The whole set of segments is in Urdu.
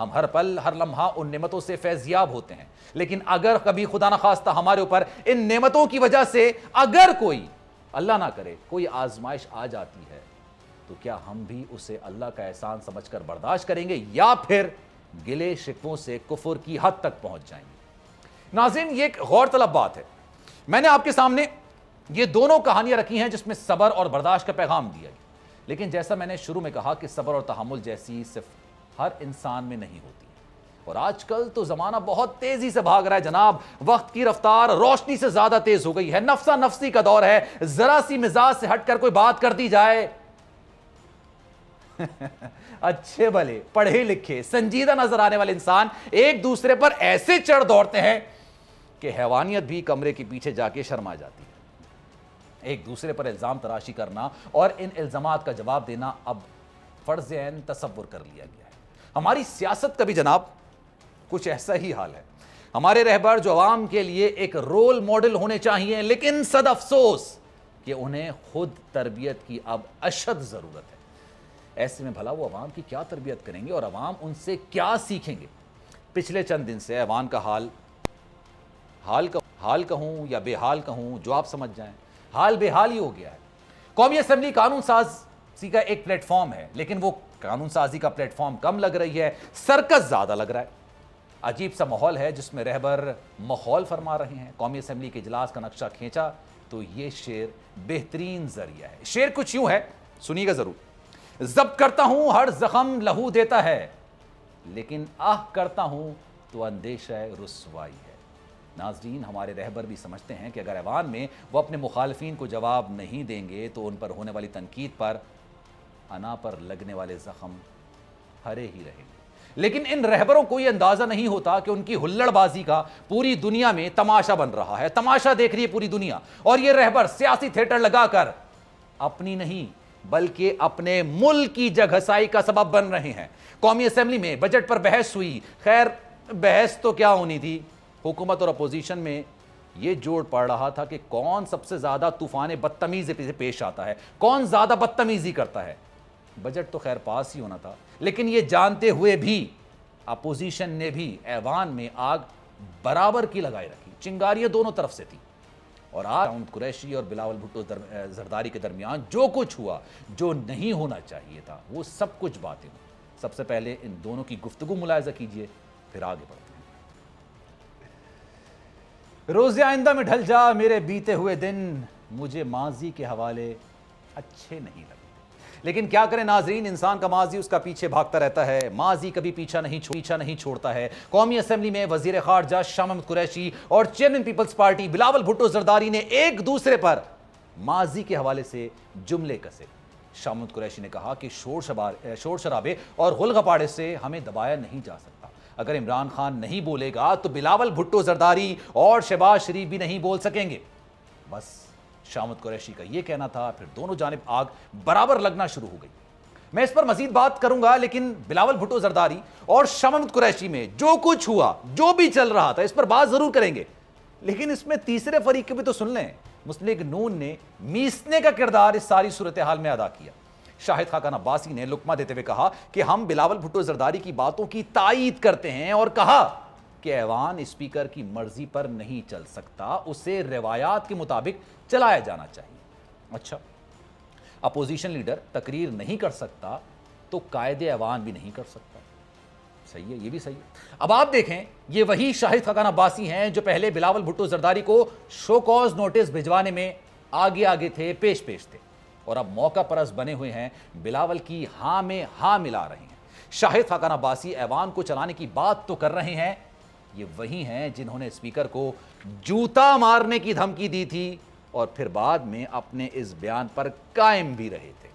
ہم ہر پل ہر لمحہ ان نعمتوں سے فیضیاب ہوتے ہیں، لیکن اگر کبھی خدا نہ خواستہ ہمارے اوپر ان نعمتوں کی وجہ سے اگر کوئی اللہ نہ کرے کوئی آزمائش آ جاتی ہے تو کیا ہم بھی اسے اللہ کا احسان سمجھ کر برداشت کریں گے یا پھر گلے شکووں سے کفر کی حد تک پہنچ جائیں گے؟ ناظرین، یہ ایک غور طلب بات ہے. میں نے آپ کے سامنے یہ دونوں کہانیاں رکھی ہیں جس میں صبر اور برداشت کا پیغام دیا گیا، لیکن جیسا میں نے شروع میں کہا کہ صبر اور تحمل جیسی صرف ہر انسان میں نہیں ہوتی، اور آج کل تو زمانہ بہت تیزی سے بھاگ رہا ہے جناب. وقت کی رفتار روشنی سے زیادہ تیز ہو گئی ہے، نفسا نفسی کا دور ہے. ذرا سی مزاج سے ہٹ کر کوئی بات کر دی جائے اچھے بھلے پڑھے لکھے سنجیدہ نظر آنے والے انسان ایک دوسرے پر ایسے چڑھ دوڑتے ہیں کہ حیوانیت بھی کمرے کے پیچھے جا کے شرما جاتی ہے. ایک دوسرے پر الزام تراشی کرنا اور ان الزامات کا جواب دینا اب فرض عین تصور کر لیا گیا ہے. ہماری سیاست کا بھی جناب کچھ ایسا ہی حال ہے. ہمارے رہبر جو عوام کے لیے ایک رول ماڈل ہونے چاہیے، لیکن صد افسوس کہ انہیں خود تربیت کی اب اشد ضرورت ہے. ایسے میں بھلا وہ عوام کی کیا تربیت کریں گے اور عوام ان سے کیا سیکھیں گے؟ پچھلے چند دن سے عوام کا حال کہوں یا بے حال کہوں، جو آپ سمجھ جائیں، حال بے حال ہی ہو گیا ہے. قومی اسمبلی قانون سازی کا ایک پلیٹ فارم ہے، لیکن وہ قانون سازی کا پلیٹ فارم کم لگ رہی ہے، سرکس زیادہ لگ رہا ہے. عجیب سا ماحول ہے جس میں رہبر ماحول فرما رہے ہیں. قومی اسمبلی کے اجلاس کا نقشہ کھینچا تو یہ شعر بہترین ذریعہ ہے. شعر کچھ یوں ہے، سنیے گا ضرور. ضبط کرتا ہوں ہر زخم لہو دیتا ہے، لیکن آہ کرتا ہوں تو اندیشہ رسوائی ہے. ناظرین، ہمارے رہبر بھی سمجھتے ہیں کہ اگر ایوان میں وہ اپنے مخالفین کو جواب نہیں دیں گے تو ان پر ہونے والی تنقید پر انا پر لگنے والے زخم ہرے ہی رہیں گے. لیکن ان رہبروں کو یہ اندازہ نہیں ہوتا کہ ان کی ہلڑ بازی کا پوری دنیا میں تماشا بن رہا ہے. تماشا دیکھ رہی ہے پوری دنیا، اور یہ رہبر سیاسی تھیٹر لگا کر اپنی نہیں بلکہ اپنے ملک کی جگہسائی کا سبب بن رہے ہیں. قومی اسمبلی میں بجٹ پر بحث ہوئی. خیر، بحث تو کیا ہونی تھی، حکومت اور اپوزیشن میں یہ جوڑ پڑ رہا تھا کہ کون سب سے زیادہ طوفان بدتمیزی سے پیش آتا ہے، کون زیادہ بدتمیزی کرتا ہے. بجٹ تو خیر پاس ہی ہونا تھا، لیکن یہ جانتے ہوئے بھی اپوزیشن نے بھی ایوان میں آگ برابر کی لگائی رکھی. چنگاریاں دونوں طرف سے تھی. اور آج شامت قریشی اور بلاول بھٹو زرداری کے درمیان جو کچھ ہوا، جو نہیں ہونا چاہیے تھا، وہ سب کچھ باتیں ہوئی. سب سے پہلے ان دونوں کی گفتگو ملاحظہ کیجئے، پھر آگے بڑھتے ہیں. روز آئندہ میں ڈھل جا میرے بیتے ہوئے دن، مجھے ماضی کے حوالے اچھے نہیں لگتے. لیکن کیا کریں ناظرین، انسان کا ماضی اس کا پیچھے بھاگتا رہتا ہے. ماضی کبھی پیچھا نہیں چھوڑتا ہے. قومی اسمبلی میں وزیر خارجہ شاہ محمود قریشی اور چیئرمین پیپلز پارٹی بلاول بھٹو زرداری نے ایک دوسرے پر ماضی کے حوالے سے جملے کسے. شاہ محمود قریشی نے کہا کہ شور شرابے اور غل غپاڑے سے ہمیں دبایا نہیں جا سکتا. اگر عمران خان نہیں بولے گا تو بلاول بھٹو زرداری اور شہباز شریف بھی نہیں بول سکیں گے. بس شاہ محمود قریشی کا یہ کہنا تھا. پھر دونوں جانب آگ برابر لگنا شروع ہو گئی. میں اس پر مزید بات کروں گا، لیکن بلاول بھٹو زرداری اور شاہ محمود قریشی میں جو کچھ ہوا، جو بھی چل رہا تھا، اس پر بات ضرور کریں گے. لیکن اس میں تیسرے فریق کے بھی تو سن لیں. مسلم لیگ نون نے میسنے کا کردار اس ساری صورتحال میں ادا کیا. شاہد خاقان عباسی نے لقمہ دیتے ہوئے کہا کہ ہم بلاول بھٹو زرداری کی باتوں کی تائید کرتے ہیں، اور کہا کہ ایوان اسپیکر کی مرضی پر نہیں چل سکتا، اسے روایات کے مطابق چلایا جانا چاہیے. اچھا، اپوزیشن لیڈر تقریر نہیں کر سکتا تو قائد ایوان بھی نہیں کر سکتا. صحیح ہے، یہ بھی صحیح ہے. اب آپ دیکھیں، یہ وہی شاہد خاقان عباسی ہیں جو پہلے بلاول بھٹو زرداری کو شو کاز نوٹس بھجوانے میں آگے تھے، پیش تھے، اور اب موقع پرست بنے ہوئے ہیں، بلاول کی ہاں میں ہاں ملا رہے ہیں. شاہد خاقان عباسی ایوان کو چلانے کی بات تو کر رہے ہیں. یہ وہی ہیں جنہوں نے اسپیکر کو جوتا مارنے کی دھمکی دی تھی اور پھر بعد میں اپنے اس بیان پر قائم بھی رہے تھے.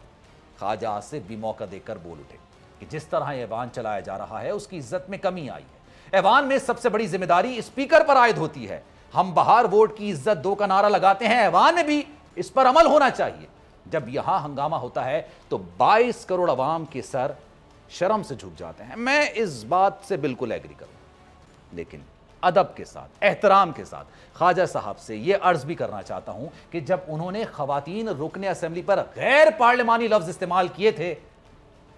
خواجہ آصف بھی موقع دے کر بول اٹھے کہ جس طرح ایوان چلایا جا رہا ہے اس کی عزت میں کمی آئی ہے. ایوان میں سب سے بڑی ذمہ داری اسپیکر پر عائد ہوتی ہے. ہم بہار ووٹ کی عزت دو کا نعرہ لگاتے ہیں، ایوان میں بھی اس پر عمل ہونا چاہیے. جب یہاں ہنگامہ ہوتا ہے تو 22 کروڑ عوام کے سر شرم سے جھک جاتے ہیں. میں اس بات سے بالکل ایگری کروں، لیکن ادب کے ساتھ، احترام کے ساتھ خواجہ صاحب سے یہ عرض بھی کرنا چاہتا ہوں کہ جب انہوں نے خواتین رکن اسمبلی پر غیر پارلیمانی لفظ استعمال کیے تھے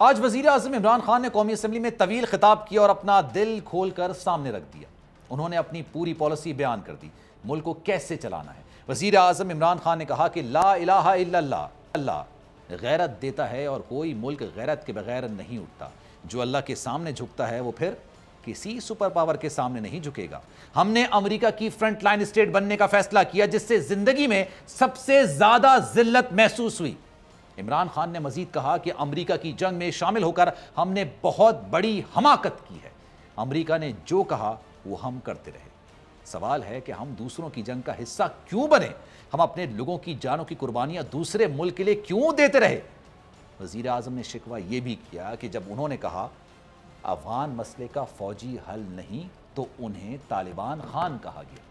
آج وزیر اعظم عمران خان نے قومی اسمبلی میں طویل خطاب کیا اور اپنا دل کھول کر سامنے رکھ دیا. انہوں نے اپنی پوری پالیسی بیان کر دی, ملک کو کیسے چلانا ہے. وزیر اعظم عمران خان نے کہا کہ لا الہ الا اللہ, اللہ غیرت دیتا ہے اور کوئی ملک غیرت کے بغیر نہیں اٹھتا. جو اللہ کے سامنے جھکتا ہے وہ پھر کسی سپر پاور کے سامنے نہیں جھکے گا. ہم نے امریکہ کی فرنٹ لائن اسٹیٹ بننے کا فیصلہ کیا جس سے زندگی میں سب سے زیادہ ذلت محسوس ہوئی. عمران خان نے مزید کہا کہ امریکہ کی جنگ میں شامل ہو کر ہم نے بہت بڑی حماقت کی ہے. امریکہ نے جو کہا وہ ہم کرتے رہے. سوال ہے کہ ہم دوسروں کی جنگ کا حصہ کیوں بنے؟ ہم اپنے لوگوں کی جانوں کی قربانیاں دوسرے ملک کے لیے کیوں دیتے رہے؟ وزیر اعظم نے شکوہ یہ بھی کیا کہ جب انہوں نے کہا افغان مسئلے کا فوجی حل نہیں تو انہیں طالبان خان کہا گیا.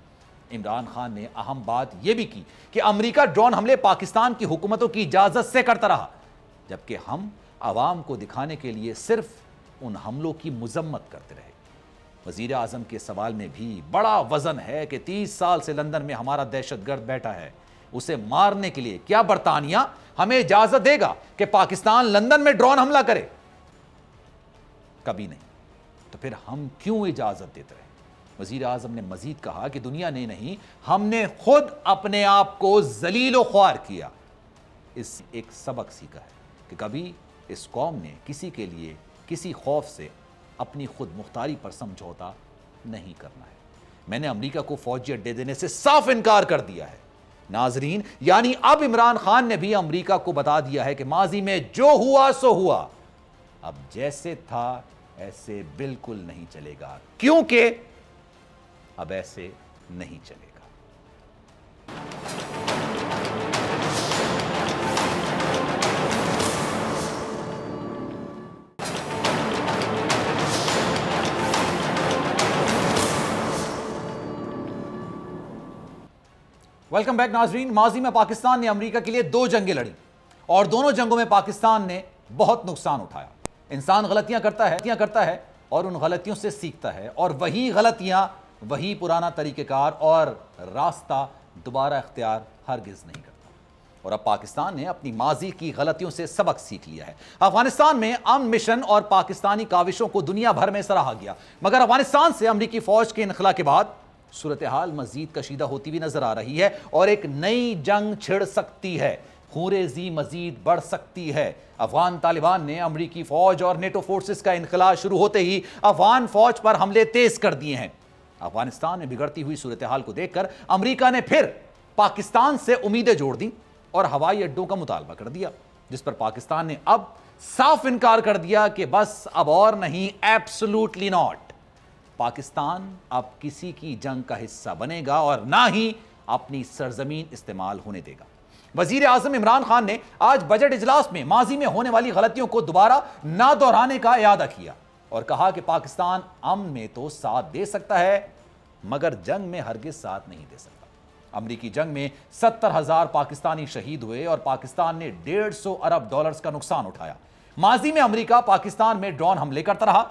عمران خان نے اہم بات یہ بھی کی کہ امریکہ ڈرون حملے پاکستان کی حکومتوں کی اجازت سے کرتا رہا, جبکہ ہم عوام کو دکھانے کے لیے صرف ان حملوں کی مذمت کرتے رہے. وزیر اعظم کے سوال میں بھی بڑا وزن ہے کہ 30 سال سے لندن میں ہمارا دہشت گرد بیٹھا ہے, اسے مارنے کے لیے کیا برطانیہ ہمیں اجازت دے گا کہ پاکستان لندن میں ڈرون حملہ کرے؟ کبھی نہیں. تو پھر ہم کیوں اجازت دیتے رہے؟ وزیر اعظم نے مزید کہا کہ دنیا نے نہیں, ہم نے خود اپنے آپ کو ذلیل و خوار کیا. اس ایک سبق سیکھا ہے کہ کبھی اس قوم نے کسی کے لیے کسی خوف سے اپنی خود مختاری پر سمجھوتا نہیں کرنا ہے. میں نے امریکہ کو فوجی اڈے دینے سے صاف انکار کر دیا ہے. ناظرین, یعنی اب عمران خان نے بھی امریکہ کو بتا دیا ہے کہ ماضی میں جو ہوا سو ہوا, اب جیسے تھا ایسے بالکل نہیں چلے گا, کیونکہ اب ایسے نہیں چلے گا. ویلکم بیک ناظرین. ماضی میں پاکستان نے امریکہ کے لیے 2 جنگیں لڑی اور دونوں جنگوں میں پاکستان نے بہت نقصان اٹھایا. انسان غلطیاں کرتا ہے اور ان غلطیوں سے سیکھتا ہے, اور وہی غلطیاں, وہی پرانا طریقہ کار اور راستہ دوبارہ اختیار ہرگز نہیں کرتا. اور اب پاکستان نے اپنی ماضی کی غلطیوں سے سبق سیکھ لیا ہے. افغانستان میں امن مشن اور پاکستانی کاوشوں کو دنیا بھر میں سراہا گیا, مگر افغانستان سے امریکی فوج کے انخلا کے بعد صورتحال مزید کشیدہ ہوتی ہوئی نظر آ رہی ہے اور ایک نئی جنگ چھڑ سکتی ہے. خونریزی مزید بڑھ سکتی ہے. افغان طالبان نے امریکی فوج اور نیٹو فورسز کا انخلا شروع ہوتے ہی افغان فوج پر حملے تیز کر دیے ہیں. افغانستان میں بگڑتی ہوئی صورتحال کو دیکھ کر امریکہ نے پھر پاکستان سے امیدیں جوڑ دیں اور ہوائی اڈوں کا مطالبہ کر دیا, جس پر پاکستان نے اب صاف انکار کر دیا کہ بس اب اور نہیں, ایبسولوٹلی ناٹ. پاکستان اب کسی کی جنگ کا حصہ بنے گا اور نہ ہی اپنی سرزمین استعمال ہونے دے گا. وزیر اعظم عمران خان نے آج بجٹ اجلاس میں ماضی میں ہونے والی غلطیوں کو دوبارہ نہ دہرانے کا اعادہ کیا اور کہا کہ پاکستان امن میں تو ساتھ دے سکتا ہے مگر جنگ میں ہرگز ساتھ نہیں دے سکتا. امریکی جنگ میں 70,000 پاکستانی شہید ہوئے اور پاکستان نے $150 ارب کا نقصان اٹھایا. ماضی میں امریکہ پاکستان میں ڈرون حملے کرتا رہا.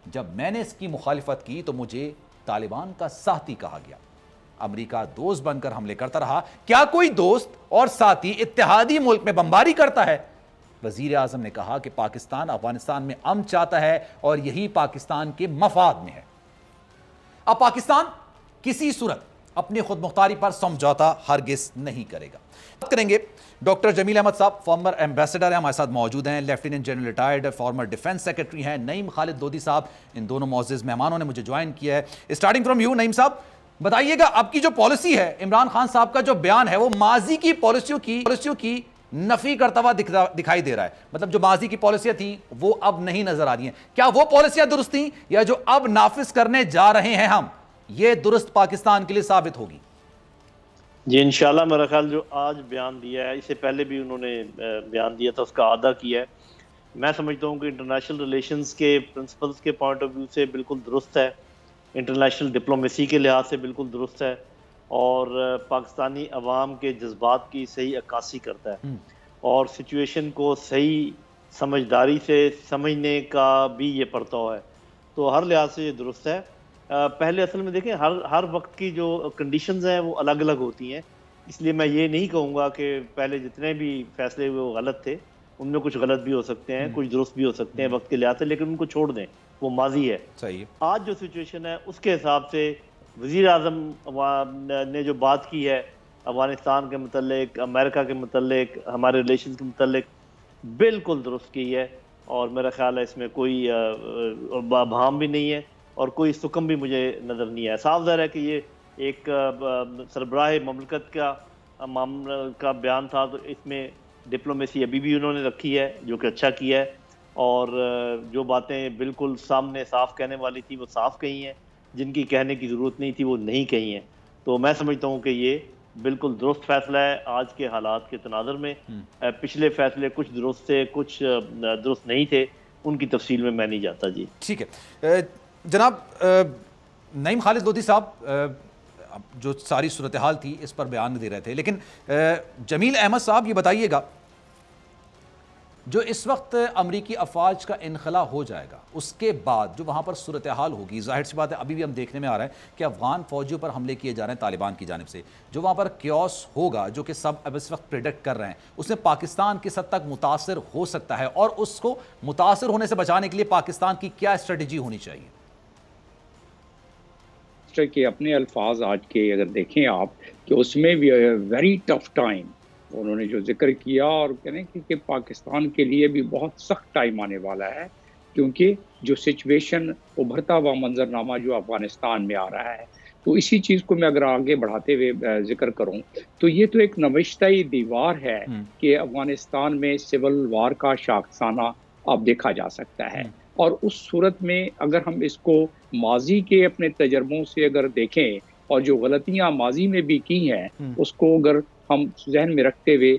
جب میں نے اس کی مخالفت کی تو مجھے طالبان کا ساتھی کہا گیا. امریکہ دوست بن کر حملے کرتا رہا. کیا کوئی دوست اور ساتھی اتحادی ملک میں بمباری کرتا ہے؟ وزیر اعظم نے کہا کہ پاکستان افغانستان میں امن چاہتا ہے اور یہی پاکستان کے مفاد میں ہے. اب پاکستان کسی صورت اپنی خود مختاری پر سمجھوتا ہرگز نہیں کرے گا. بات کریں گے ڈاکٹر جمیل احمد صاحب, فارمر ایمبیسڈر ہیں, ہمارے ساتھ موجود ہیں. Lieutenant general retired, former defence secretary ہیں. نعیم خالد لودھی صاحب, ان دونوں معزز مہمانوں نے مجھے جوائن کیا ہے. اسٹارٹنگ فرام یو نعیم صاحب, بتائیے گا اب کی جو پالیسی ہے, عمران خان صاحب کا جو بیان ہے وہ ماضی کی پالیسیوں کی نفی کرتا ہوا دکھائی دے رہا ہے. مطلب جو ماضی کی پالیسیاں تھیں وہ اب نہیں نظر آ رہی ہیں. کیا وہ پالیسیاں درست تھیں یا جو اب نافذ کرنے جا رہے ہیں ہم, یہ درست پاکستان کے لیے ثابت ہوگی؟ جی انشاءاللہ میرا خیال جو آج بیان دیا ہے, اس سے پہلے بھی انہوں نے بیان دیا تھا, اس کا اعادہ کیا ہے. میں سمجھتا ہوں کہ انٹرنیشنل ریلیشنز کے پرنسپلز کے پوائنٹ آف ویو سے بالکل درست ہے, انٹرنیشنل ڈپلومیسی کے لحاظ سے بالکل درست ہے, اور پاکستانی عوام کے جذبات کی صحیح عکاسی کرتا ہے, اور سچویشن کو صحیح سمجھداری سے سمجھنے کا بھی یہ پرتو ہے. تو ہر لحاظ سے یہ درست ہے. پہلے اصل میں دیکھیں ہر وقت کی جو کنڈیشنز ہیں وہ الگ الگ ہوتی ہیں, اس لیے میں یہ نہیں کہوں گا کہ پہلے جتنے بھی فیصلے ہوئے وہ غلط تھے. ان میں کچھ غلط بھی ہو سکتے ہیں، کچھ درست بھی ہو سکتے ہیں وقت کے لحاظ سے، لیکن ان کو چھوڑ دیں، وہ ماضی ہے۔ صحیح۔ آج جو سچویشن ہے اس کے حساب سے وزیر اعظم نے جو بات کی ہے افغانستان کے متعلق، امریکہ کے متعلق، ہمارے ریلیشنز کے متعلق، بالکل درست کی ہے، اور میرا خیال ہے اس میں کوئی بھام بھی نہیں ہے اور کوئی سکم بھی مجھے نظر نہیں آیا۔ صاف ظاہر ہے کہ یہ ایک سربراہ مملکت کا بیان تھا، تو اس میں ڈپلومیسی ابھی بھی انہوں نے رکھی ہے، جو کہ اچھا کیا ہے، اور جو باتیں بالکل سامنے صاف کہنے والی تھی وہ صاف کہی ہیں، جن کی کہنے کی ضرورت نہیں تھی وہ نہیں کہی ہیں۔ تو میں سمجھتا ہوں کہ یہ بالکل درست فیصلہ ہے آج کے حالات کے تناظر میں۔ پچھلے فیصلے کچھ درست تھے، کچھ درست نہیں تھے، ان کی تفصیل میں نہیں جاتا۔ جی ٹھیک ہے جناب نعیم خالد لودھی صاحب، جو ساری صورتحال تھی اس پر بیان دے رہے تھے، لیکن جمیل احمد صاحب یہ بتائیے گا، جو اس وقت امریکی افواج کا انخلا ہو جائے گا اس کے بعد جو وہاں پر صورتحال ہوگی، ظاہر سی بات ہے ابھی بھی ہم دیکھنے میں آ رہا ہے کہ افغان فوجیوں پر حملے کیے جا رہے ہیں طالبان کی جانب سے، جو وہاں پر کیوس ہوگا جو کہ سب اب اس وقت پریڈکٹ کر رہے ہیں، اس میں پاکستان کس حد تک متاثر ہو سکتا ہے، اور اس کو متاثر ہونے سے بچانے کے لیے پاکستان کی کیا اسٹریٹجی ہونی چاہیے؟ کے اپنے الفاظ آج کے اگر دیکھیں آپ کہ اس میں ویری ٹف ٹائم انہوں نے جو ذکر کیا، اور کہنے کہ پاکستان کے لیے بھی بہت سخت ٹائم آنے والا ہے، کیونکہ جو سچویشن ابھرتا ہوا منظرنامہ جو افغانستان میں آ رہا ہے، تو اسی چیز کو میں اگر آگے بڑھاتے ہوئے ذکر کروں تو یہ تو ایک نوشتہ دیوار ہے کہ افغانستان میں سول وار کا شاخسانہ اب دیکھا جا سکتا ہے، اور اس صورت میں اگر ہم اس کو ماضی کے اپنے تجربوں سے اگر دیکھیں اور جو غلطیاں ماضی میں بھی کی ہیں اس کو اگر ہم ذہن میں رکھتے ہوئے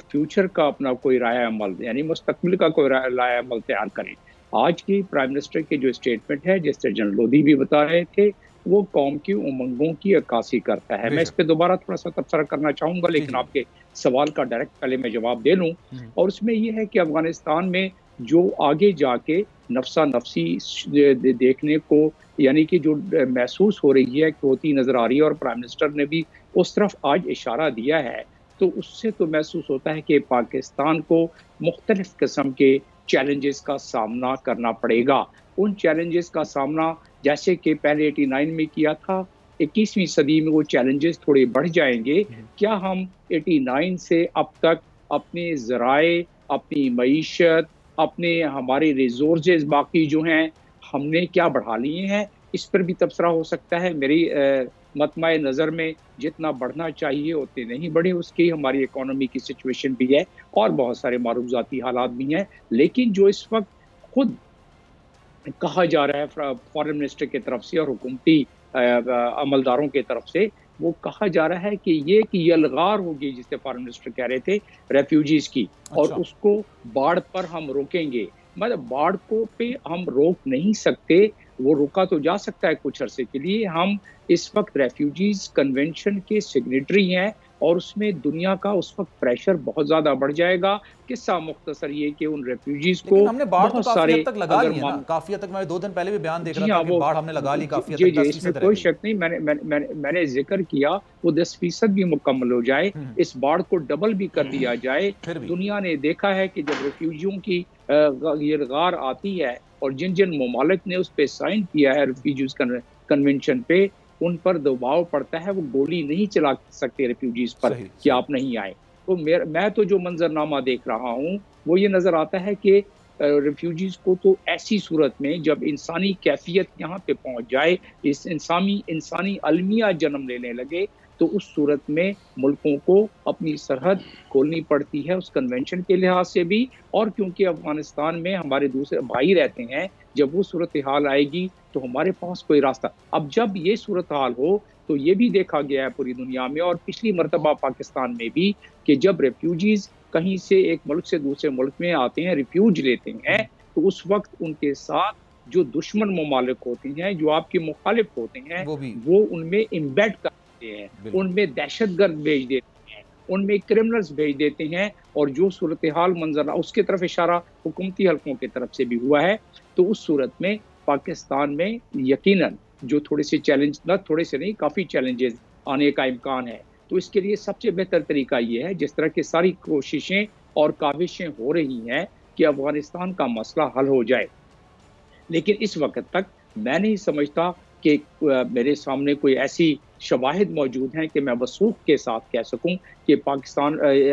فیوچر کا اپنا کوئی رائے عمل یعنی مستقبل کا کوئی رائے عمل تیار کریں۔ آج کی پرائم منسٹر کے جو اسٹیٹمنٹ ہے، جس سے جنرل لودھی بھی بتا رہے تھے، وہ قوم کی امنگوں کی عکاسی کرتا ہے۔ میں اس پہ دوبارہ تھوڑا سا تبصرہ کرنا چاہوں گا، لیکن آپ کے سوال کا ڈائریکٹ پہلے میں جواب دے لوں، اور اس میں یہ ہے کہ افغانستان میں جو آگے جا کے نفسا نفسی دیکھنے کو یعنی کہ جو محسوس ہو رہی ہے کہ ہوتی نظر آ رہی ہے، اور پرائم منسٹر نے بھی اس طرف آج اشارہ دیا ہے، تو اس سے تو محسوس ہوتا ہے کہ پاکستان کو مختلف قسم کے چیلنجز کا سامنا کرنا پڑے گا۔ ان چیلنجز کا سامنا جیسے کہ پہلے 89 میں کیا تھا، 21ویں صدی میں وہ چیلنجز تھوڑے بڑھ جائیں گے۔ کیا ہم 89 سے اب تک اپنے ذرائع، اپنی معیشت، اپنے ہمارے ریسورسز باقی جو ہیں ہم نے کیا بڑھا لیے ہیں، اس پر بھی تبصرہ ہو سکتا ہے۔ میری مطمع نظر میں جتنا بڑھنا چاہیے اتنے نہیں بڑھے، اس کی ہماری اکانومی کی سچویشن بھی ہے اور بہت سارے معروضاتی حالات بھی ہیں، لیکن جو اس وقت خود کہا جا رہا ہے فارن منسٹر کی طرف سے اور حکومتی عملداروں کی طرف سے، وہ کہا جا رہا ہے کہ یہ کہ یلغار ہوگی، جس سے فارن منسٹر کہہ رہے تھے، ریفیوجیز کی، اور اس کو باڑھ پر ہم روکیں گے۔ مطلب باڑھ کو پہ ہم روک نہیں سکتے، وہ روکا تو جا سکتا ہے کچھ عرصے کے لیے۔ ہم اس وقت ریفیوجیز کنونشن کے سگنیٹری ہیں، اور اس میں دنیا کا اس وقت پریشر بہت زیادہ بڑھ جائے گا۔ قصہ مختصر یہ کہ ان ریفیوجیز کو ہم نے باڑھ تو کافی حد تک لگا لی ہے نا، اگر کافی حد تک میں 2 دن پہلے بھی بیان دیکھ رہا تھا کہ باڑھ ہم نے لگا لی کافی حد تک، جی اس میں کوئی شک نہیں، میں نے ذکر کیا وہ 10% بھی مکمل ہو جائے، اس باڑھ کو ڈبل بھی کر دیا جائے۔ دنیا نے دیکھا ہے کہ جب ریفیوجیوں کی یلغار آتی ہے اور جن جن ممالک نے اس پہ سائن کیا ہے ریفیوجیز کنونشن پہ، ان پر دباؤ پڑتا ہے، وہ گولی نہیں چلا سکتے ریفیوجیز پر کہ آپ نہیں آئے۔ تو میں تو جو منظرنامہ دیکھ رہا ہوں وہ یہ نظر آتا ہے کہ ریفیوجیز کو تو ایسی صورت میں جب انسانی کیفیت یہاں پہ پہنچ جائے، اس انسانی المیہ جنم لینے لگے، تو اس صورت میں ملکوں کو اپنی سرحد کھولنی پڑتی ہے اس کنونشن کے لحاظ سے بھی، اور کیونکہ افغانستان میں ہمارے دوسرے بھائی رہتے ہیں، جب وہ صورتحال آئے گی تو ہمارے پاس کوئی راستہ۔ اب جب یہ صورتحال ہو تو یہ بھی دیکھا گیا ہے پوری دنیا میں اور پچھلی مرتبہ پاکستان میں بھی کہ جب ریفیوجیز کہیں سے ایک ملک سے دوسرے ملک میں آتے ہیں، ریفیوج لیتے ہیں، تو اس وقت ان کے ساتھ جو دشمن ممالک ہوتے ہیں، جو آپ کے مخالف ہوتے ہیں، وہ ان میں امبیڈ کرتے ہیں، ان میں دہشت گرد بھیج دیتے ہیں، ان میں کرمنلز بھیج دیتے ہیں، اور جو صورتحال منظر اس کے طرف اشارہ حکومتی حلقوں کی طرف سے بھی ہوا ہے۔ تو اس صورت میں پاکستان میں یقیناً جو تھوڑے سے چیلنج، نہ تھوڑے سے نہیں، کافی چیلنجز آنے کا امکان ہے۔ تو اس کے لیے سب سے بہتر طریقہ یہ ہے، جس طرح کی ساری کوششیں اور کاوشیں ہو رہی ہیں کہ افغانستان کا مسئلہ حل ہو جائے، لیکن اس وقت تک میں نہیں سمجھتا کہ میرے سامنے کوئی ایسی شواہد موجود ہیں کہ میں وثوق کے ساتھ کہہ سکوں کہ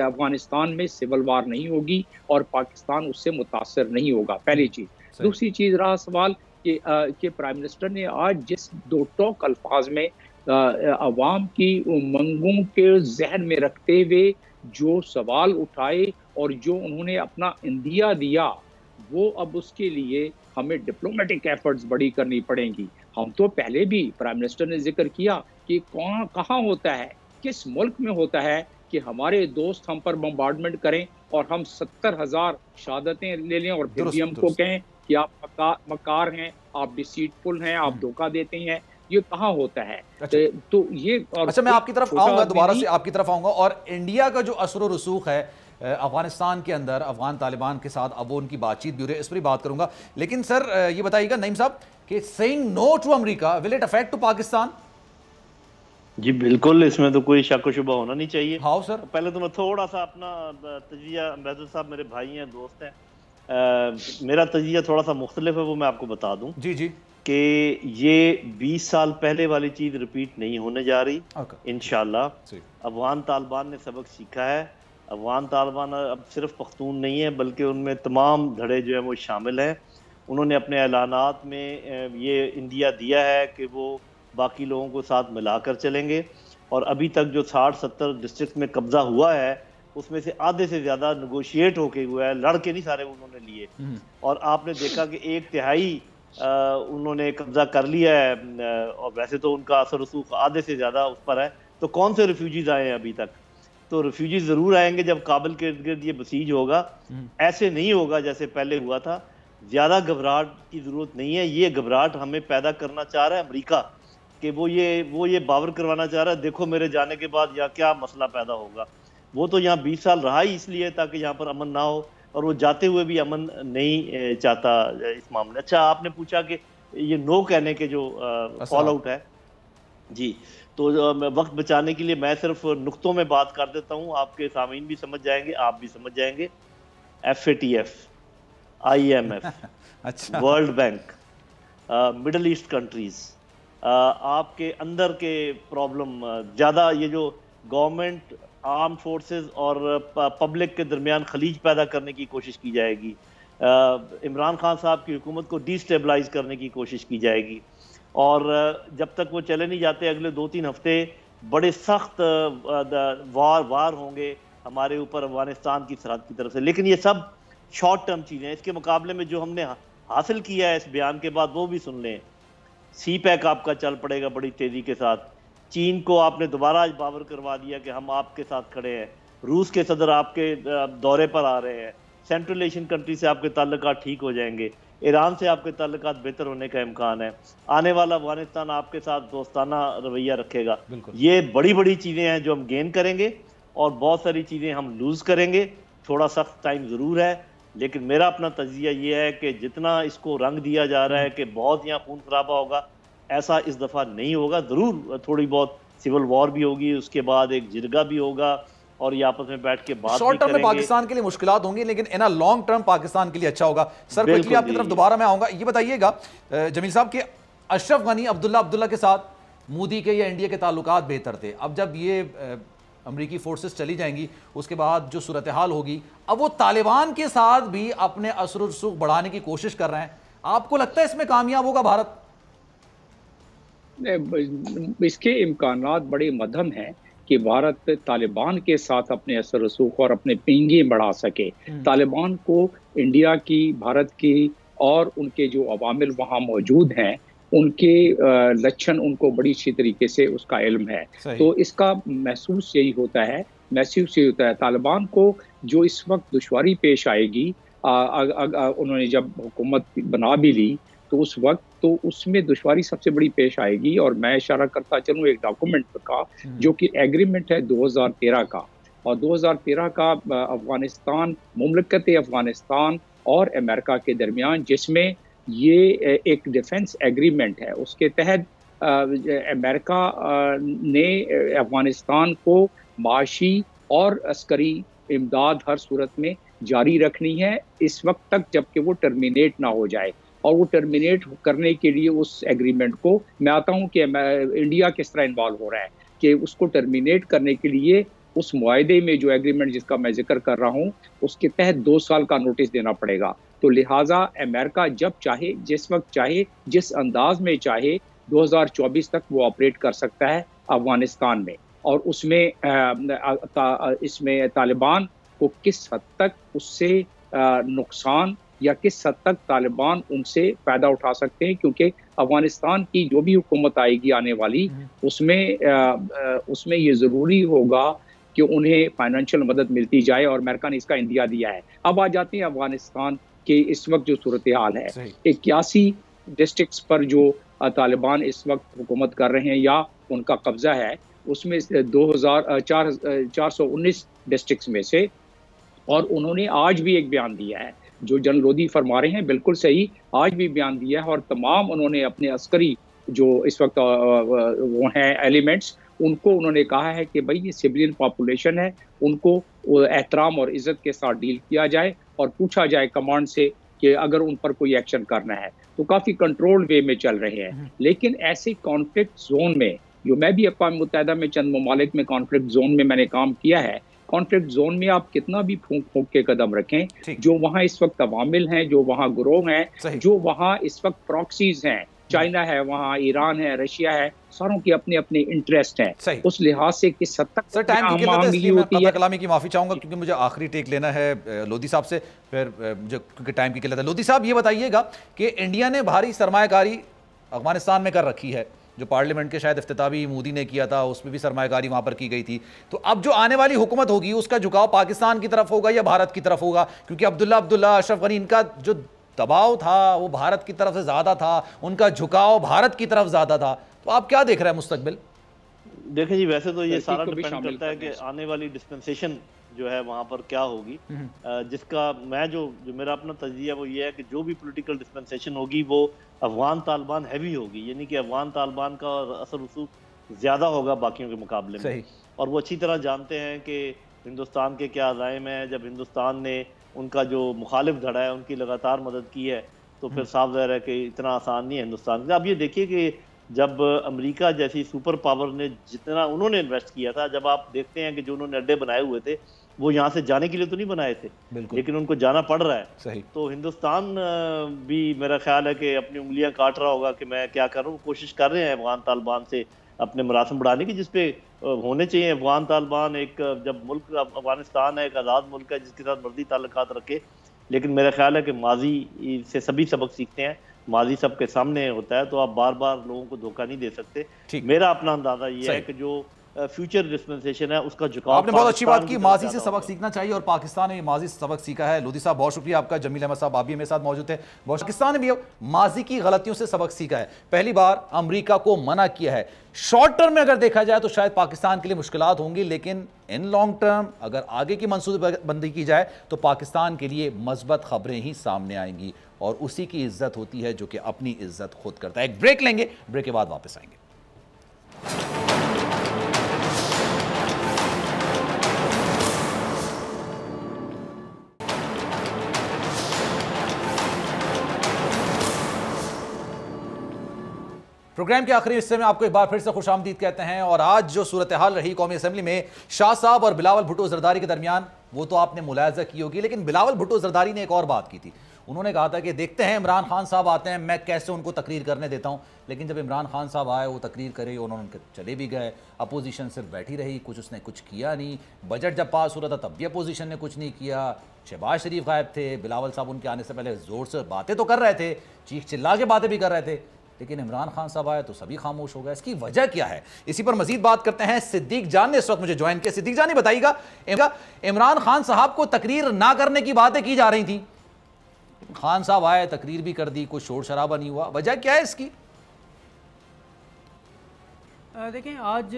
افغانستان میں سول وار نہیں ہوگی اور پاکستان اس سے متاثر نہیں ہوگا، پہلی چیز۔ دوسری چیز رہا سوال کہ پرائم منسٹر نے آج جس دو ٹوک الفاظ میں عوام کی منگوں کے ذہن میں رکھتے ہوئے جو سوال اٹھائے اور جو انہوں نے اپنا اندیا دیا، وہ اب اس کے لیے ہمیں ڈپلومیٹک ایفرٹس بڑی کرنی پڑیں گی۔ ہم تو پہلے بھی پرائم منسٹر نے ذکر کیا کہ کہاں ہوتا ہے، کس ملک میں ہوتا ہے کہ ہمارے دوست ہم پر بمبارڈمنٹ کریں اور ہم 70,000 شہادتیں لے لیں اور پھر بھی ہم کو کہیں کہ آپ مکار ہیں، آپ ڈیسیٹفل ہیں، آپ دھوکہ دیتے ہیں۔ یہ کہاں ہوتا ہے؟ تو یہ اچھا، میں آپ کی طرف آؤں گا، دوبارہ سے آپ کی طرف آؤں گا، اور انڈیا کا جو اثر و رسوخ ہے افغانستان کے اندر افغان طالبان کے ساتھ، اب وہ ان کی بات چیت بھی ہو رہی ہے، اس پر ہی بات کروں گا۔ لیکن سر یہ بتائیے گا نعیم صاحب کہ saying no to America will it affect to Pakistan? جی بالکل، اس میں تو کوئی شک و شبہ ہونا نہیں چاہیے۔ ہاؤ سر؟ پہلے تو میں تھوڑا سا اپنا تجزیہ، بہدر صاحب میرے بھائی ہیں، دوست ہیں، میرا تجزیہ تھوڑا سا مختلف ہے، وہ میں آپ کو بتا دوں جی کہ یہ 20 سال پہلے والی چیز ریپیٹ نہیں ہونے جا رہی انشاءاللہ۔ افغان طالبان نے سبق سیکھا ہے۔ افغان طالبان اب صرف پختون نہیں ہیں، بلکہ ان میں تمام دھڑے جو ہیں وہ شامل ہیں۔ انہوں نے اپنے اعلانات میں یہ اندیا دیا ہے کہ وہ باقی لوگوں کو ساتھ ملا کر چلیں گے، اور ابھی تک جو 60-70 ڈسٹرکٹ میں قبضہ ہوا ہے اس میں سے آدھے سے زیادہ نیگوشیٹ ہو کے ہوا ہے، لڑ کے نہیں سارے انہوں نے لیے۔ اور آپ نے دیکھا کہ 1/3 انہوں نے قبضہ کر لیا ہے، اور ویسے تو ان کا اثر رسوخ آدھے سے زیادہ اس پر ہے۔ تو کون سے ریفیوجیز آئے ہیں ابھی تک؟ تو ریفیوجیز ضرور آئیں گے جب کابل کے ارد گرد یہ بسیج ہوگا۔ ایسے نہیں ہوگا جیسے پہلے ہوا تھا۔ زیادہ گھبراہٹ کی ضرورت نہیں ہے۔ یہ گھبراہٹ ہمیں پیدا کرنا چاہ رہا ہے امریکہ، کہ وہ یہ باور کروانا چاہ رہا ہے دیکھو میرے جانے کے بعد یہاں کیا مسئلہ پیدا ہوگا۔ وہ تو یہاں 20 سال رہا ہی اس لیے تاکہ یہاں پر امن نہ ہو، اور وہ جاتے ہوئے بھی امن نہیں چاہتا اس معاملے۔ اچھا، آپ نے پوچھا کہ یہ نو کہنے کے جو فال آؤٹ ہے، جی تو وقت بچانے کے لیے میں صرف نقطوں میں بات کر دیتا ہوں، آپ کے سامعین بھی سمجھ جائیں گے، آپ بھی سمجھ جائیں گے۔ FATF، IMF، world bank, middle east countries, آپ کے اندر کے پرابلم زیادہ، یہ جو گورنمنٹ، آرم فورسز اور پبلک کے درمیان خلیج پیدا کرنے کی کوشش کی جائے گی، عمران خان صاحب کی حکومت کو ڈی سٹیبلائز کرنے کی کوشش کی جائے گی، اور جب تک وہ چلے نہیں جاتے اگلے 2-3 ہفتے بڑے سخت وار ہوں گے ہمارے اوپر افغانستان کی سرحد کی طرف سے۔ لیکن یہ سب شارٹ ٹرم چیزیں ہیں، اس کے مقابلے میں جو ہم نے حاصل کیا ہے اس بیان کے بعد وہ بھی سن لیں۔ سی پیک آپ کا چل پڑے گا بڑی تیزی کے ساتھ، چین کو آپ نے دوبارہ آج باور کروا دیا کہ ہم آپ کے ساتھ کھڑے ہیں، روس کے صدر آپ کے دورے پر آ رہے ہیں، سینٹرل ایشین کنٹری سے آپ کے تعلقات ٹھیک ہو جائیں گے، ایران سے آپ کے تعلقات بہتر ہونے کا امکان ہے، آنے والا افغانستان آپ کے ساتھ دوستانہ رویہ رکھے گا۔ یہ بڑی بڑی چیزیں ہیں جو ہم گین کریں گے، اور بہت ساری چیزیں ہم لوز کریں گے۔ تھوڑا سخت ٹائم ضرور ہے، لیکن میرا اپنا تجزیہ یہ ہے کہ جتنا اس کو رنگ دیا جا رہا ہے کہ بہت یہاں خون خرابہ ہوگا، ایسا اس دفعہ نہیں ہوگا۔ ضرور تھوڑی بہت سول وار بھی ہوگی، اس کے بعد ایک جرگہ بھی ہوگا، اور یہ آپس میں بیٹھ کے بات بھی کریں گے۔ شارٹ ٹرم میں پاکستان کے لیے مشکلات ہوں گی، لیکن ان لانگ ٹرم پاکستان کے لیے اچھا ہوگا۔ سر کوئکلی آپ کی طرف دوبارہ میں آؤں گا، یہ بتائیے گا جمیل صاحب کہ اشرف غنی عبداللہ کے ساتھ مودی کے یا انڈیا کے تعلقات بہتر تھے، اب جب یہ امریکی فورسز چلی جائیں گی اس کے بعد جو صورتحال ہوگی، اب وہ طالبان کے ساتھ بھی اپنے اثر و رسوخ بڑھانے کی کوشش کر رہے ہیں، آپ کو لگتا ہے اس میں کامیاب ہوگا بھارت؟ اس کے امکانات بڑے مدھم ہیں کہ بھارت طالبان کے ساتھ اپنے اثر رسوخ اور اپنے پینگیں بڑھا سکے۔ طالبان کو انڈیا کی، بھارت کی اور ان کے جو عوامل وہاں موجود ہیں ان کے لچھن ان کو بڑی اچھی طریقے سے اس کا علم ہے، تو اس کا محسوس یہی ہوتا ہے طالبان کو جو اس وقت دشواری پیش آئے گی، انہوں نے جب حکومت بنا بھی لی تو اس وقت تو اس میں دشواری سب سے بڑی پیش آئے گی۔ اور میں اشارہ کرتا چلوں ایک ڈاکومنٹ کا جو کہ ایگریمنٹ ہے 2013 کا، اور 2013 کا افغانستان، مملکت افغانستان اور امریکہ کے درمیان، جس میں یہ ایک ڈیفنس ایگریمنٹ ہے۔ اس کے تحت امریکہ نے افغانستان کو معاشی اور عسکری امداد ہر صورت میں جاری رکھنی ہے اس وقت تک جب کہ وہ ٹرمینیٹ نہ ہو جائے. اور وہ ٹرمینیٹ کرنے کے لیے اس ایگریمنٹ کو میں آتا ہوں کہ انڈیا کس طرح انوالو ہو رہا ہے کہ اس کو ٹرمینیٹ کرنے کے لیے اس معاہدے میں جو ایگریمنٹ جس کا میں ذکر کر رہا ہوں اس کے تحت 2 سال کا نوٹس دینا پڑے گا. تو لہٰذا امریکہ جب چاہے جس وقت چاہے جس انداز میں چاہے 2024 تک وہ آپریٹ کر سکتا ہے افغانستان میں. اور اس میں طالبان کو کس حد تک اس سے نقصان یا کس حد تک طالبان ان سے فائدہ اٹھا سکتے ہیں, کیونکہ افغانستان کی جو بھی حکومت آئے گی آنے والی اس میں یہ ضروری ہوگا کہ انہیں فائنینشیل مدد ملتی جائے, اور امریکہ نے اس کا اندیا دیا ہے. اب آ جاتے ہیں افغانستان کے اس وقت جو صورتحال ہے. 81 ڈسٹرکٹس پر جو طالبان اس وقت حکومت کر رہے ہیں یا ان کا قبضہ ہے, اس میں 419 ڈسٹرکٹس میں سے, اور انہوں نے آج بھی ایک بیان دیا ہے جو جنرل لودھی فرما رہے ہیں بالکل صحیح, آج بھی بیان دیا ہے, اور تمام انہوں نے اپنے عسکری جو اس وقت وہ ہیں ایلیمنٹس ان کو انہوں نے کہا ہے کہ بھائی یہ سویلین پاپولیشن ہے, ان کو احترام اور عزت کے ساتھ ڈیل کیا جائے اور پوچھا جائے کمانڈ سے کہ اگر ان پر کوئی ایکشن کرنا ہے. تو کافی کنٹرول وے میں چل رہے ہیں. لیکن ایسے کانفلکٹ زون میں, جو میں بھی اقوام متحدہ میں چند ممالک میں کانفلکٹ زون میں نے کام کیا ہے, کانفلکٹ زون میں آپ کتنا بھی پھونک کے قدم رکھیں, جو وہاں اس وقت عوامل ہیں, جو وہاں گروہ ہیں, جو وہاں اس وقت پراکسیز ہیں, چائنا ہے وہاں, ایران ہے, رشیا ہے, ساروں کی اپنے اپنے انٹرسٹ ہیں. اس لحاظ سے کس حد تک کلامی کی معافی چاہوں گا کیونکہ مجھے آخری ٹیک لینا ہے لودھی صاحب سے, پھر مجھے کیونکہ ٹائم کی قلت ہے. لودھی صاحب یہ بتائیے گا کہ انڈیا نے بھاری سرمایہ کاری افغانستان میں کر رکھی ہے, جو پارلیمنٹ کے شاید افتتاحی مودی نے کیا تھا اس میں بھی سرمایہ کاری وہاں پر کی گئی تھی. تو اب جو آنے والی حکومت ہوگی اس کا جھکاؤ پاکستان کی طرف ہوگا یا بھارت کی طرف ہوگا, کیونکہ عبداللہ اشرف غنی ان کا جو دباؤ تھا وہ بھارت کی طرف سے زیادہ تھا, ان کا جھکاؤ بھارت کی طرف زیادہ تھا. تو آپ کیا دیکھ رہے ہیں مستقبل؟ دیکھیں جی, ویسے تو یہ سارا ڈیپینڈ کرتا ہے کہ آنے والی ڈسپنسیشن جو ہے وہاں پر کیا ہوگی, جس کا میں جو میرا اپنا تجزیہ وہ یہ ہے کہ جو بھی پولیٹیکل ڈسپنسیشن ہوگی وہ افغان طالبان ہیوی ہوگی, یعنی کہ افغان طالبان کا اثر رسوخ زیادہ ہوگا باقیوں کے مقابلے میں. اور وہ اچھی طرح جانتے ہیں کہ ہندوستان کے کیا عزائم ہیں. جب ہندوستان نے ان کا جو مخالف دھڑا ہے ان کی لگاتار مدد کی ہے تو پھر صاف ظاہر ہے کہ اتنا آسان نہیں ہے ہندوستان کا. اب یہ دیکھیے کہ جب امریکہ جیسی سپر پاور نے جتنا انہوں نے انویسٹ کیا تھا, جب آپ دیکھتے ہیں کہ جو انہوں نے اڈے بنائے ہوئے تھے وہ یہاں سے جانے کے لیے تو نہیں بنائے تھے, لیکن ان کو جانا پڑ رہا ہے. تو ہندوستان بھی میرا خیال ہے کہ اپنی انگلیاں کاٹ رہا ہوگا کہ میں کیا کروں. کوشش کر رہے ہیں افغان طالبان سے اپنے مراسم بڑھانے کی, جس پہ ہونے چاہیے. افغان طالبان ایک جب ملک افغانستان ہے, ایک آزاد ملک ہے جس کے ساتھ مرضی تعلقات رکھے, لیکن میرا خیال ہے کہ ماضی سے سبھی سبق سیکھتے ہیں, ماضی سب کے سامنے ہوتا ہے, تو آپ بار بار لوگوں کو دھوکہ نہیں دے سکتے. میرا اپنا اندازہ یہ ہے کہ جو فیوچر ڈسپنسیشن ہے اس کا جھکاؤ. آپ نے بہت اچھی بات کی, ماضی سے سبق سیکھنا چاہیے اور پاکستان نے ماضی سے سبق سیکھا ہے. لودھی صاحب بہت شکریہ آپ کا. جمیل احمد صاحب آپ بھی میرے ساتھ موجود تھے. پاکستان نے بھی ماضی کی غلطیوں سے سبق سیکھا ہے. پہلی بار امریکہ کو منع کیا ہے. شارٹ ٹرم میں اگر دیکھا جائے تو شاید پاکستان کے لیے مشکلات ہوں گی, لیکن ان لانگ ٹرم اگر آگے کی منصوبہ بندی کی جائے تو پاکستان کے لیے مثبت خبریں ہی سامنے آئیں گی, اور اسی کی عزت ہوتی ہے جو کہ اپنی عزت خود کرتا ہے. ایک بریک لیں گے, بریک کے بعد واپس آئیں گے. پروگرام کے آخری حصے میں آپ کو ایک بار پھر سے خوش آمدید کہتے ہیں. اور آج جو صورتحال رہی قومی اسمبلی میں شاہ صاحب اور بلاول بھٹو زرداری کے درمیان, وہ تو آپ نے ملاحظہ کی ہوگی, لیکن بلاول بھٹو زرداری نے ایک اور بات کی تھی. انہوں نے کہا تھا کہ دیکھتے ہیں عمران خان صاحب آتے ہیں میں کیسے ان کو تقریر کرنے دیتا ہوں. لیکن جب عمران خان صاحب آئے وہ تقریر کرے, انہوں نے چلے بھی گئے, اپوزیشن صرف بیٹھی رہی, اس نے کچھ کیا نہیں. بجٹ جب پاس ہو رہا تھا تب بھی اپوزیشن نے کچھ نہیں کیا. شہباز شریف غائب تھے, بلاول صاحب ان کے آنے سے پہلے زور سے باتیں تو کر رہے تھے, چیخ چلا کے باتیں بھی کر رہے تھے, لیکن عمران خان صاحب آئے تو سبھی خاموش ہو گئے. اس کی وجہ کیا ہے؟ اسی پر مزید بات کرتے ہیں. صدیق جان نے اس وقت مجھے جوائن کیا. صدیق جان بتائیے گا, عمران خان صاحب کو تقریر نہ کرنے کی باتیں کی جا رہی تھیں, خان صاحب آئے تقریر بھی کر دی, کوئی شور شرابہ نہیں ہوا, وجہ کیا ہے اس کی؟ دیکھیں آج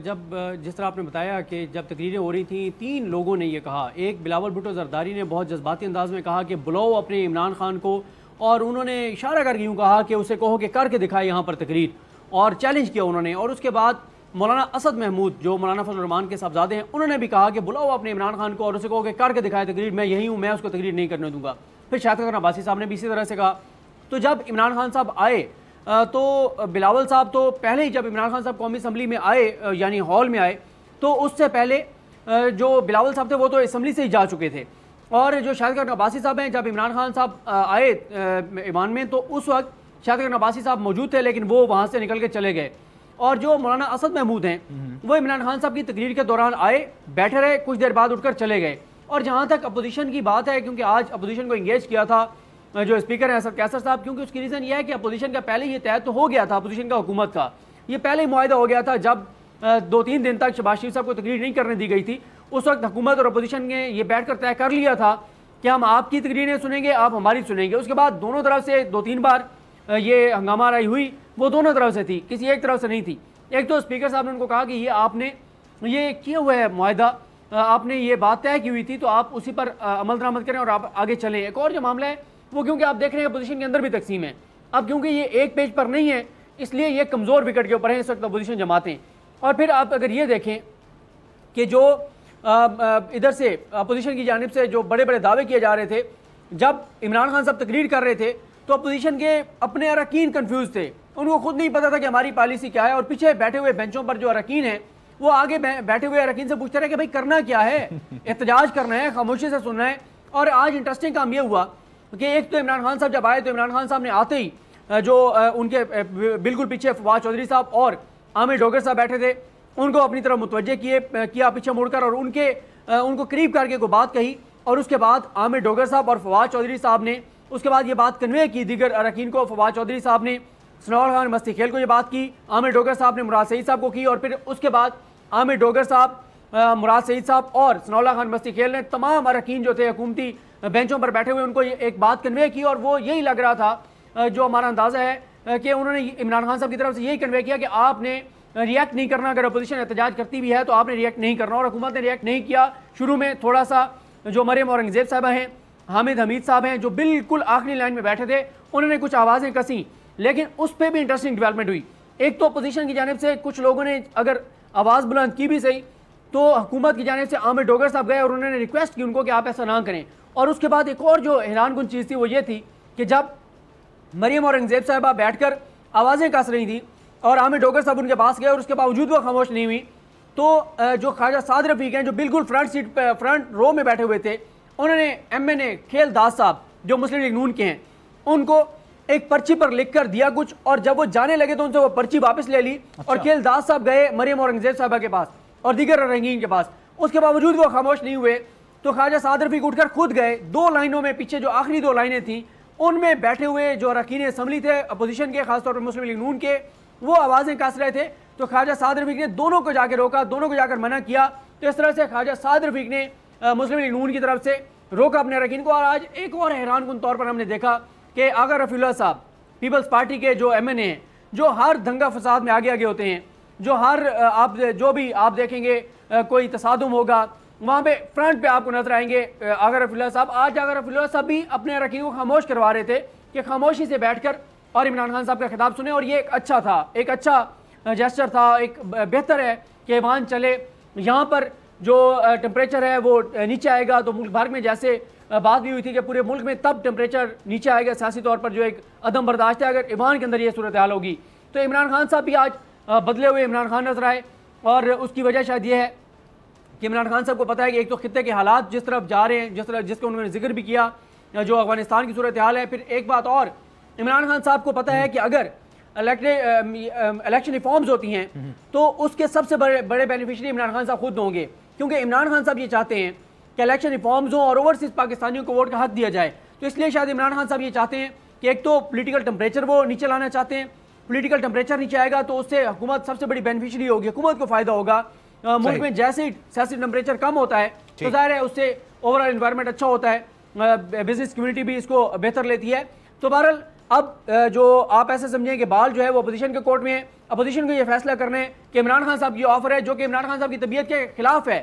جب جس طرح آپ نے بتایا کہ جب تقریریں ہو رہی تھیں 3 لوگوں نے یہ کہا. ایک بلاول بھٹو زرداری نے بہت جذباتی انداز میں کہا کہ بلاؤ اپنے عمران خان کو, اور انہوں نے اشارہ کر کے یوں کہا کہ اسے کہو کہ کر کے دکھائے یہاں پر تقریر, اور چیلنج کیا انہوں نے. اور اس کے بعد مولانا اسد محمود جو مولانا فضل الرحمان کے صاحبزادے ہیں انہوں نے بھی کہا کہ بلاؤ اپنے عمران خان کو اور اسے کہو کہ کر کے دکھائے تقریر، میں یہی ہوں، میں اس کو تقریر نہیں کرنے دوں گا۔ پھر شاہد خاقان عباسی صاحب نے بھی اسی طرح سے کہا۔ تو جب عمران خان صاحب آئے تو بلاول صاحب تو پہلے ہی جب عمران خان صاحب قومی اسمبلی میں آئے یعنی ہال میں آئے تو اس سے پہلے جو بلاول صاحب تھے وہ تو اسمبلی سے ہی جا چکے تھے، اور جو شاہد خاقان عباسی صاحب ہیں جب عمران خان صاحب آئے ایوان میں تو اس وقت شاہد خاقان عباسی صاحب موجود تھے لیکن وہ وہاں سے نکل کے چلے گئے، اور جو مولانا اسد محمود ہیں وہ عمران خان صاحب کی تقریر کے دوران آئے، بیٹھے رہے، کچھ دیر بعد اٹھ کر چلے گئے۔ اور جہاں تک اپوزیشن کی بات ہے، کیونکہ آج اپوزیشن کو انگیج کیا تھا جو اسپیکر ہیں اسد کیسر صاحب، کیونکہ اس کی ریزن یہ ہے کہ اپوزیشن کا پہلے یہ طے تو ہو گیا تھا، اپوزیشن کا حکومت کا یہ پہلے ہی معاہدہ ہو گیا تھا جب 2-3 دن تک شہباز شریف صاحب کو تقریر نہیں کرنے دی گئی تھی، اس وقت حکومت اور اپوزیشن نے یہ بیٹھ کر طے کر لیا تھا کہ ہم آپ کی تقریریں سنیں گے، آپ ہماری سنیں گے۔ اس کے بعد دونوں طرف سے 2-3 بار یہ ہنگامہ آرائی ہوئی، وہ دونوں طرف سے تھی، کسی ایک طرف سے نہیں تھی۔ ایک تو اسپیکر صاحب نے ان کو کہا کہ یہ آپ نے یہ کیا ہوا ہے معاہدہ، آپ نے یہ بات طے کی ہوئی تھی تو آپ اسی پر عمل درآمد کریں اور آپ آگے چلیں۔ ایک اور جو معاملہ ہے وہ کیونکہ آپ دیکھ رہے ہیں اپوزیشن کے اندر بھی تقسیم ہے، اب کیونکہ یہ ایک پیج پر نہیں ہے اس لیے یہ کمزور وکٹ کے اوپر ہیں اس وقت اپوزیشن جماعتیں۔ اور پھر آپ اگر یہ دیکھیں کہ جو ادھر سے اپوزیشن کی جانب سے جو بڑے بڑے دعوے کیے جا رہے تھے، جب عمران خان صاحب تقریر کر رہے تھے تو اپوزیشن کے اپنے اراکین کنفیوز تھے، ان کو خود نہیں پتا تھا کہ ہماری پالیسی کیا ہے، اور پیچھے بیٹھے ہوئے بینچوں پر جو اراکین ہیں وہ آگے بیٹھے ہوئے اراکین سے پوچھتے رہے کہ بھائی کرنا کیا ہے، احتجاج کرنا ہے، خاموشی سے سننا ہے۔ اور آج انٹرسٹنگ کام یہ ہوا کہ ایک تو عمران خان صاحب جب آئے تو عمران خان صاحب نے آتے ہی جو ان کے بالکل پیچھے فواد چودھری صاحب اور عامر ڈوگر صاحب بیٹھے تھے ان کو اپنی طرف متوجہ کیا پیچھے مڑ کر، اور ان کو قریب کر کے کوئی بات کہی، اور اس کے بعد عامر ڈوگر صاحب اور فواد چودھری صاحب نے اس کے بعد یہ بات کنوے کی دیگر اراکین کو۔ فواد چودھری صاحب نے سنور خان مستی خیل کو یہ بات کی، عامر ڈوگر صاحب نے مراد سعید صاحب کو کی، اور پھر اس کے بعد عامر ڈوگر صاحب، مراد سعید صاحب اور سنور خان مستی خیل نے تمام اراکین جو تھے حکومتی بینچوں پر بیٹھے ہوئے ان کو ایک بات کنوے کی، اور وہ یہی لگ رہا تھا جو ہمارا اندازہ ہے کہ انہوں نے عمران خان صاحب کی طرف سے یہی کنوے کیا کہ آپ نے ریئیکٹ نہیں کرنا، اگر اپوزیشن احتجاج کرتی بھی ہے تو آپ نے ریئیکٹ نہیں کرنا، اور حکومت نے ریئیکٹ نہیں کیا۔ شروع میں تھوڑا سا جو مریم اورنگزیب صاحبہ ہیں، حامد حمید صاحب ہیں جو بالکل آخری لائن میں بیٹھے تھے، انہوں نے کچھ آوازیں کسیں، لیکن اس پہ بھی انٹرسٹنگ ڈیولپمنٹ ہوئی۔ ایک تو اپوزیشن کی جانب سے کچھ لوگوں نے اگر آواز بلند کی بھی صحیح، تو حکومت کی جانب سے عامر ڈوگر صاحب گئے اور انہوں نے ریکویسٹ کی ان کو کہ آپ ایسا نہ کریں۔ اور اس کے بعد ایک اور جو حیران کن چیز تھی وہ یہ تھی کہ جب مریم اورنگزیب صاحبہ بیٹھ کر آوازیں کس رہی تھیں اور عامر ڈوگر صاحب ان کے پاس گئے اور اس کے باوجود وہ خاموش نہیں ہوئی، تو جو خواجہ سعد رفیق ہیں جو بالکل فرنٹ رو میں بیٹھے ہوئے تھے، انہوں نے ایم این اے کھیل داس صاحب جو مسلم لیگ نون کے ہیں ان کو ایک پرچی پر لکھ کر دیا کچھ، اور جب وہ جانے لگے تو ان سے وہ پرچی واپس لے لی، اور کھیل داس صاحب گئے مریم اورنگزیب صاحبہ کے پاس اور دیگر رنگین کے پاس، اس کے باوجود وہ خاموش نہیں ہوئے۔ تو خواجہ سعد رفیق اٹھ کر خود گئے، 2 لائنوں میں پیچھے جو آخری 2 لائنیں تھیں ان میں بیٹھے ہوئے جو اراکین اسمبلی تھے اپوزیشن کے، خاص طور پر مسلم لیگ نون کے، وہ آوازیں کس رہے تھے، تو خواجہ سعد رفیق نے دونوں کو جا کے روکا، دونوں کو جا کر منع کیا۔ تو اس طرح سے خواجہ سعد رفیق نے مسلم لیگ نون کی طرف سے روکا اپنے اراکین کو۔ اور آج ایک اور حیران کن طور پر ہم نے دیکھا کہ آغا رفیع اللہ صاحب پیپلز پارٹی کے جو ایم این اے ہیں، جو ہر دنگا فساد میں آگے ہوتے ہیں، جو جو بھی آپ دیکھیں گے کوئی تصادم ہوگا وہاں پہ فرنٹ پہ آپ کو نظر آئیں گے آغا رفیع اللہ صاحب۔ آج آغا رفیع اللہ صاحب بھی اپنے اراکین کو خاموش کروا رہے تھے کہ خاموشی سے بیٹھ کر اور عمران خان صاحب کا خطاب سنیں، اور یہ ایک اچھا تھا، ایک اچھا جیسچر تھا، ایک بہتر ہے کہ ایوان چلے، یہاں پر جو ٹمپریچر ہے وہ نیچے آئے گا تو ملک بھر میں جیسے بات بھی ہوئی تھی کہ پورے ملک میں تب ٹمپریچر نیچے آئے گا، سیاسی طور پر جو ایک عدم برداشت ہے اگر ایوان کے اندر یہ صورتحال ہوگی۔ تو عمران خان صاحب بھی آج بدلے ہوئے عمران خان نظر آئے، اور اس کی وجہ شاید یہ ہے کہ عمران خان صاحب کو پتہ ہے کہ ایک تو خطے کے حالات جس طرف جا رہے ہیں، جس کا انہوں نے ذکر بھی کیا جو افغانستان کی صورتحال ہے، پھر ایک بات اور عمران خان صاحب کو پتہ ہے کہ اگر الیکشن ریفارمز ہوتی ہیں تو اس کے سب سے بڑے بینیفیشری عمران خان صاحب خود ہوں گے، کیونکہ عمران خان صاحب یہ چاہتے ہیں کہ الیکشن ریفارمز ہوں اور اوورسیز پاکستانیوں کو ووٹ کا حق دیا جائے۔ تو اس لیے شاید عمران خان صاحب یہ چاہتے ہیں کہ ایک تو پولیٹیکل ٹمپریچر وہ نیچے لانا چاہتے ہیں، پولیٹیکل ٹمپریچر نیچے آئے گا تو اس سے حکومت سب سے بڑی بینیفیشری ہوگی، حکومت کو فائدہ ہوگا۔ ملک میں جیسے سیاسی ٹمپریچر کم ہوتا ہے تو ظاہر ہے اس سے اوور آل انوائرمنٹ اچھا ہوتا ہے، بزنس کمیونٹی بھی اس کو بہتر لیتی ہے۔ تو بہرحال اب جو آپ ایسے سمجھیں کہ بال جو ہے وہ اپوزیشن کے کورٹ میں ہے، اپوزیشن کو یہ فیصلہ کرنا ہے کہ عمران خان صاحب کی آفر ہے جو کہ عمران خان صاحب کی طبیعت کے خلاف ہے